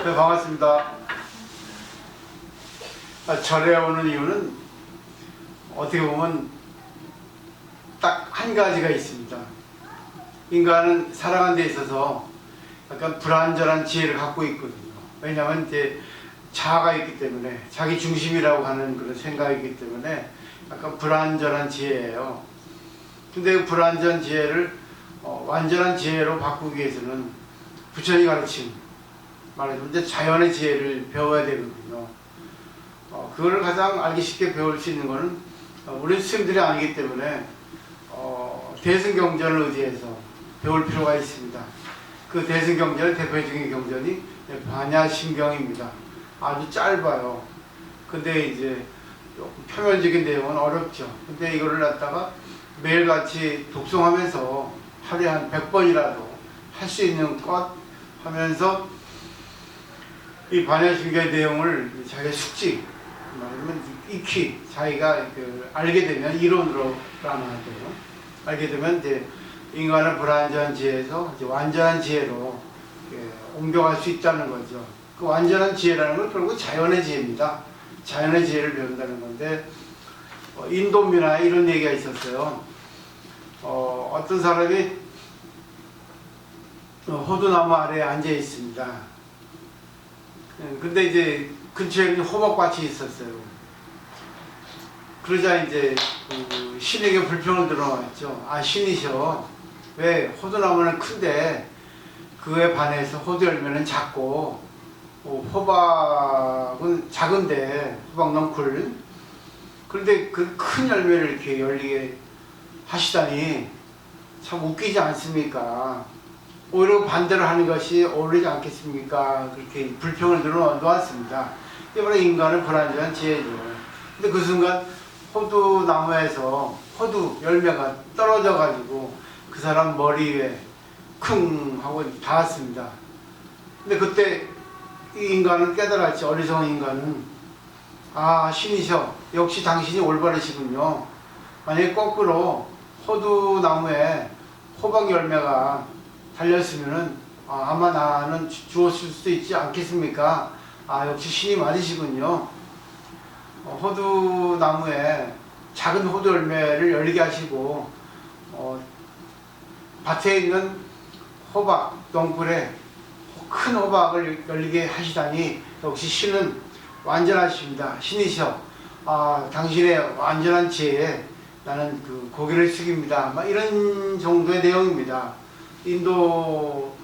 네, 반갑습니다. 절에 오는 이유는 어떻게 보면 딱 한 가지가 있습니다. 인간은 살아가는 데 있어서 약간 불완전한 지혜를 갖고 있거든요. 왜냐하면 이제 자아가 있기 때문에, 자기 중심이라고 하는 그런 생각이 있기 때문에 약간 불완전한 지혜예요. 근데 그 불완전한 지혜를 완전한 지혜로 바꾸기 위해서는 부처님이 가르침, 말하자면 이제 자연의 지혜를 배워야 되거든요. 그거를 가장 알기 쉽게 배울 수 있는 거는 우리 스님들이 아니기 때문에 대승경전을 의지해서 배울 필요가 있습니다. 그 대승경전의 대표적인 경전이 반야심경입니다. 아주 짧아요. 근데 이제 표면적인 내용은 어렵죠. 근데 이거를 갖다가 매일같이 독송하면서 하루에 한 100번이라도 할 수 있는 것 하면서 이 반야심경의 내용을 자기가 숙지, 말하면 익히 자기가 알게 되면 이론으로라마도 알게 되면 이제 인간을 불완전한 지혜에서 이제 완전한 지혜로 옮겨갈 수 있다는 거죠. 그 완전한 지혜라는 건 결국 자연의 지혜입니다. 자연의 지혜를 배운다는 건데 인도 민화에 이런 얘기가 있었어요. 어떤 사람이 호두나무 아래에 앉아 있습니다. 근데 이제 근처에 호박밭이 있었어요. 그러자 이제 그 신에게 불평을 들어왔죠. 아, 신이셔. 왜 호두나무는 큰데 그에 반해서 호두 열매는 작고 호박은 작은데 호박넝쿨. 그런데 그 큰 열매를 이렇게 열리게 하시다니 참 웃기지 않습니까? 오히려 반대로 하는 것이 어울리지 않겠습니까? 그렇게 불평을 들어놓았습니다. 이게 바로 인간의 불완전한 지혜죠. 근데 그 순간 호두나무에서 호두 열매가 떨어져 가지고 그 사람 머리 위에 쿵 하고 닿았습니다. 근데 그때 이 인간은 깨달았지. 어리석은 인간은 아, 신이셔. 역시 당신이 올바르시군요. 만약에 거꾸로 호두나무에 호박 열매가 달렸으면은 아마 나는 주었을 수도 있지 않겠습니까? 아, 역시 신이 맞으시군요. 호두나무에 작은 호두 열매를 열리게 하시고 밭에 있는 호박 덩굴에 큰 호박을 열리게 하시다니 역시 신은 완전하십니다. 신이셔. 아, 당신의 완전한 지혜에 나는 그 고개를 숙입니다. 막 이런 정도의 내용입니다. 인도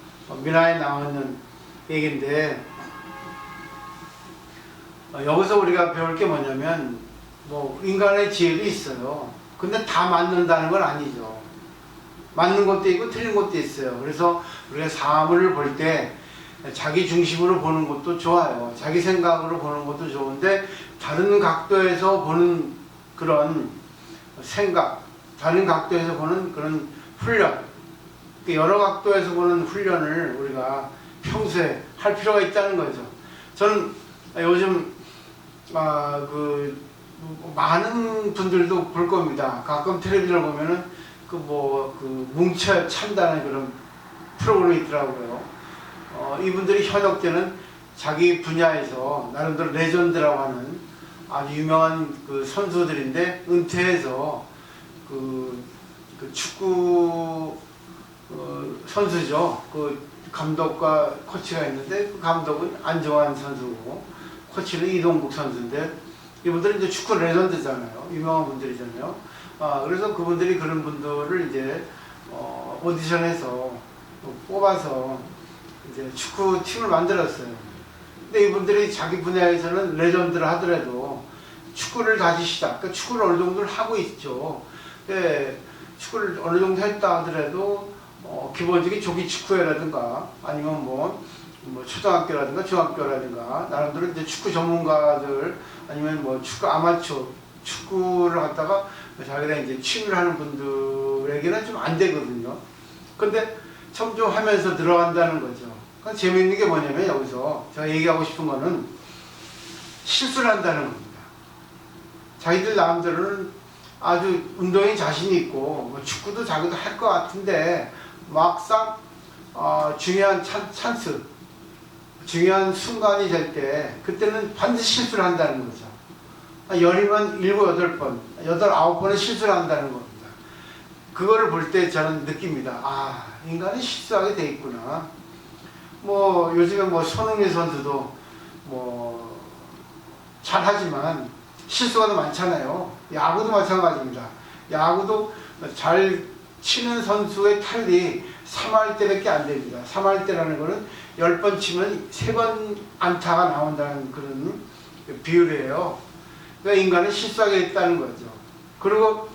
민화에 나오는 얘기인데 여기서 우리가 배울 게 뭐냐면 뭐 인간의 지혜도 있어요. 근데 다 맞는다는 건 아니죠. 맞는 것도 있고 틀린 것도 있어요. 그래서 우리가 사물을 볼 때 자기 중심으로 보는 것도 좋아요. 자기 생각으로 보는 것도 좋은데 다른 각도에서 보는 그런 생각, 다른 각도에서 보는 그런 훈련, 여러 각도에서 보는 훈련을 우리가 평소에 할 필요가 있다는 거죠. 저는 요즘 많은 분들도 볼 겁니다. 가끔 텔레비전을 보면은 뭉쳐 찬다는 그런 프로그램이 있더라고요. 이분들이 현역되는 자기 분야에서 나름대로 레전드라고 하는 아주 유명한 그 선수들인데 은퇴해서 그 축구 선수죠. 그 감독과 코치가 있는데 그 감독은 안정환 선수고 코치는 이동국 선수인데 이분들은 이제 축구 레전드잖아요. 유명한 분들이잖아요. 그래서 그분들이 그런 분들을 이제 오디션에서 뽑아서 이제 축구팀을 만들었어요. 근데 이분들이 자기 분야에서는 레전드를 하더라도 축구를 다시 그러니까 축구를 어느 정도를 하고 있죠. 근데 축구를 어느 정도 했다 하더라도 기본적인 조기 축구회라든가 아니면 뭐 초등학교라든가 중학교라든가 나름대로 이제 축구 전문가들 아니면 뭐 축구 아마추어 축구를 갖다가 자기가 이제 취미를 하는 분들에게는 좀 안 되거든요. 근데 첨좀하면서 들어간다는 거죠. 그러니까 재미있는 게 뭐냐면 여기서 제가 얘기하고 싶은 거는 실수를 한다는 겁니다. 자기들 나름대로는 아주 운동에 자신이 있고 뭐 축구도 자기도 할 것 같은데 막상 중요한 찬스 중요한 순간이 될 때 그때는 반드시 실수를 한다는 거죠. 열이면 7, 8번, 8, 9번은 실수를 한다는 겁니다. 그거를 볼 때 저는 느낍니다. 아, 인간은 실수하게 돼 있구나. 뭐 요즘에 뭐 손흥민 선수도 뭐 잘하지만 실수가 더 많잖아요. 야구도 마찬가지입니다. 야구도 잘 치는 선수의 탈이 3할 때밖에 안 됩니다. 3할 때라는 거는 10번 치면 3번 안타가 나온다는 그런 비율이에요. 그러니까 인간은 실수하게 했다는 거죠. 그리고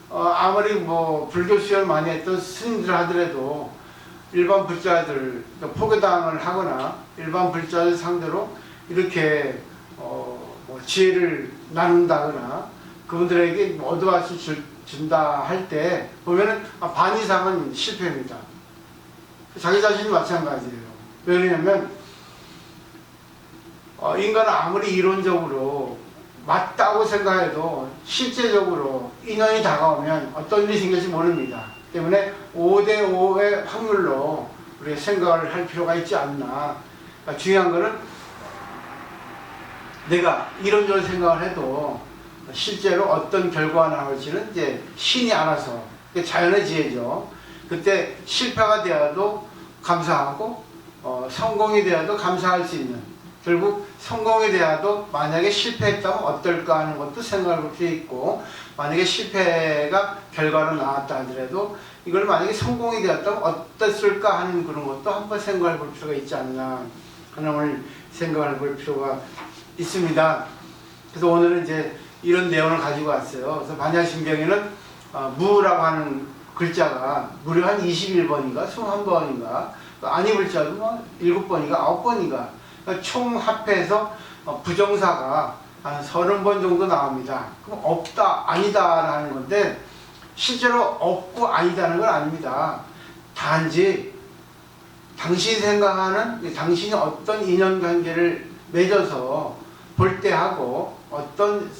아무리 뭐 불교 수행을 많이 했던 스님들 하더라도 일반 불자들, 그러니까 포교당을 하거나 일반 불자들 상대로 이렇게 뭐 지혜를 나눈다거나 그분들에게 뭐 얻어갈수 준다 할 때 보면은 반 이상은 실패입니다. 자기 자신이 마찬가지예요. 왜 그러냐면 인간은 아무리 이론적으로 맞다고 생각해도 실제적으로 인연이 다가오면 어떤 일이 생길지 모릅니다. 때문에 5대 5의 확률로 우리가 생각을 할 필요가 있지 않나. 그러니까 중요한 거는 내가 이런저런 생각을 해도 실제로 어떤 결과가 나올지는 이제 신이 알아서, 자연의 지혜죠. 그때 실패가 되어도 감사하고 성공이 되어도 감사할 수 있는, 결국 성공이 되어도 만약에 실패했다면 어떨까 하는 것도 생각해 볼 필요 있고, 만약에 실패가 결과로 나왔다 하더라도 이걸 만약에 성공이 되었다면 어땠을까 하는 그런 것도 한번 생각해 볼 필요가 있지 않나 하는 생각해 볼 필요가 있습니다. 그래서 오늘은 이제 이런 내용을 가지고 왔어요. 그래서 반야신경에는 무라고 하는 글자가 무려 한 21번인가 21번인가 아니불자도 뭐 7번인가 9번인가 총 합해서 부정사가 한 30번 정도 나옵니다. 그럼 없다 아니다 라는 건데 실제로 없고 아니다는 건 아닙니다. 단지 당신이 생각하는, 당신이 어떤 인연관계를 맺어서 볼 때 하고 어떤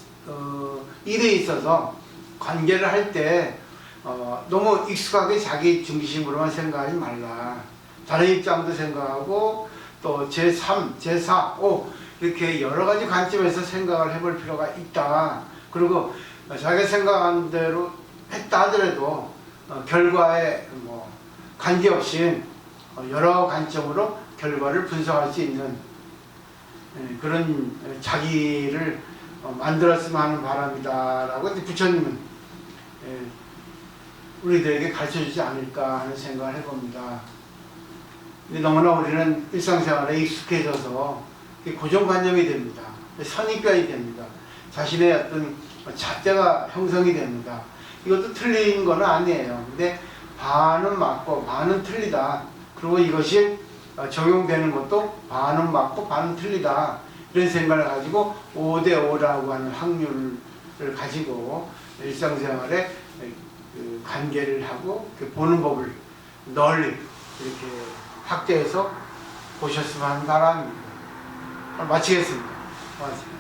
일에 있어서 관계를 할 때 너무 익숙하게 자기 중심으로만 생각하지 말라. 다른 입장도 생각하고 또 제3, 제4, 5 이렇게 여러 가지 관점에서 생각을 해볼 필요가 있다. 그리고 자기가 생각한 대로 했다 하더라도 결과에 뭐 관계없이 여러 관점으로 결과를 분석할 수 있는 그런 자기를 만들었으면 하는 바람이다 라고 부처님은 우리들에게 가르쳐주지 않을까 하는 생각을 해봅니다. 근데 너무나 우리는 일상생활에 익숙해져서 고정관념이 됩니다. 선입견이 됩니다. 자신의 어떤 잣대가 형성이 됩니다. 이것도 틀린 건 아니에요. 근데 반은 맞고 반은 틀리다. 그리고 이것이 적용되는 것도 반은 맞고 반은 틀리다. 이런 생각을 가지고 5대 5라고 하는 확률을 가지고 일상생활에 관계를 하고 보는 법을 널리 이렇게 확대해서 보셨으면 하는 바람입니다. 마치겠습니다. 고맙습니다.